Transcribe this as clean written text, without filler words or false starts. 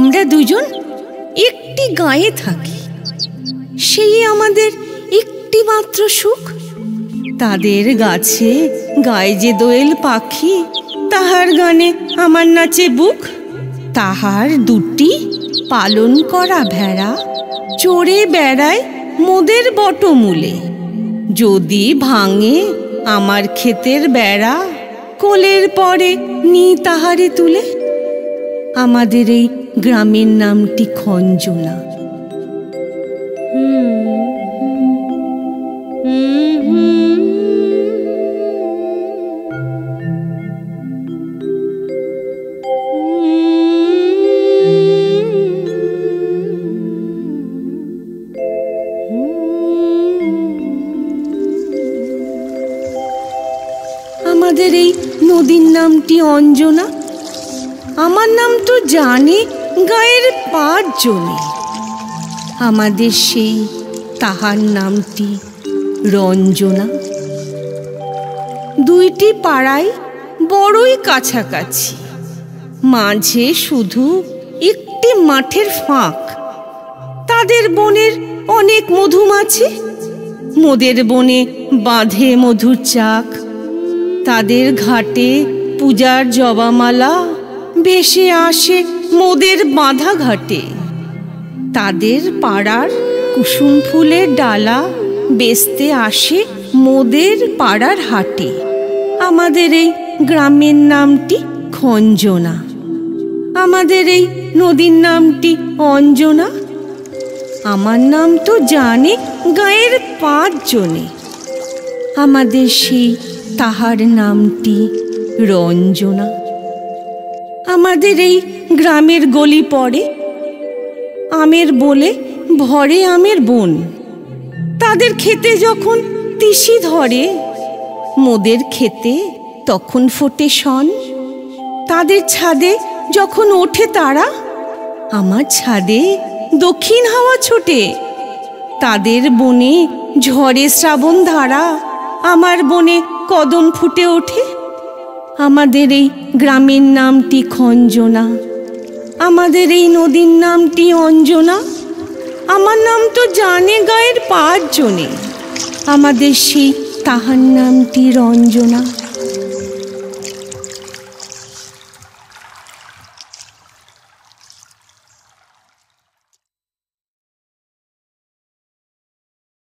আমরা দুজন একটি গায়ে থাকি, সেই আমাদের একটি মাত্র সুখ। তাদের গাছে গায়ে যে দোয়েল পাখি, তাহার গানে আমার নাচে বুক। তাহার দুটি পালন করা ভেড়া চড়ে বেড়ায় মোদের বটমূলে। যদি ভাঙে আমার ক্ষেতের বেড়া, কোলের পরে নি তাহারে তুলে। আমাদের এই গ্রামের নামটি খঞ্জনা। আমাদের এই নদীর নামটি অঞ্জনা। আমার নাম তো জানে গায়ের 5 জনে। আমাদের সেই তাহার নামটি রঞ্জনা। দুইটি পাড়ায় বড়ই কাছাকাছি, মাঝে শুধু একটি মাঠের ফাঁক। তাদের বনের অনেক মধুমাছি, মোদের বনে বাঁধে মধুর চাক। তাদের ঘাটে পূজার জবামালা ভেসে আসে মোদের বাঁধা ঘাটে। তাদের পাড়ার কুসুম ফুলের ডালা বেচতে আসে মোদের পাড়ার হাটে। আমাদের এই গ্রামের নামটি খঞ্জনা। আমাদের এই নদীর নামটি অঞ্জনা। আমার নাম তো জানে গায়ের 5 জনে। আমাদের সেই তাহার নামটি রঞ্জনা। আমাদের এই গ্রামের গলি পড়ে আমের বলে ভরে আমের বন। তাদের খেতে যখন তিসি ধরে, মোদের খেতে তখন ফোটে শন। তাদের ছাদে যখন ওঠে তারা, আমার ছাদে দক্ষিণ হাওয়া ছোটে। তাদের বনে ঝড়ে শ্রাবণ ধারা, আমার বনে কদম ফুটে ওঠে। আমাদের এই গ্রামের নামটি খঞ্জনা। আমাদের এই নদীর নামটি অঞ্জনা। আমার নাম তো জানে গায়ের 5 জনে। আমাদের সেই তাহার নামটি রঞ্জনা।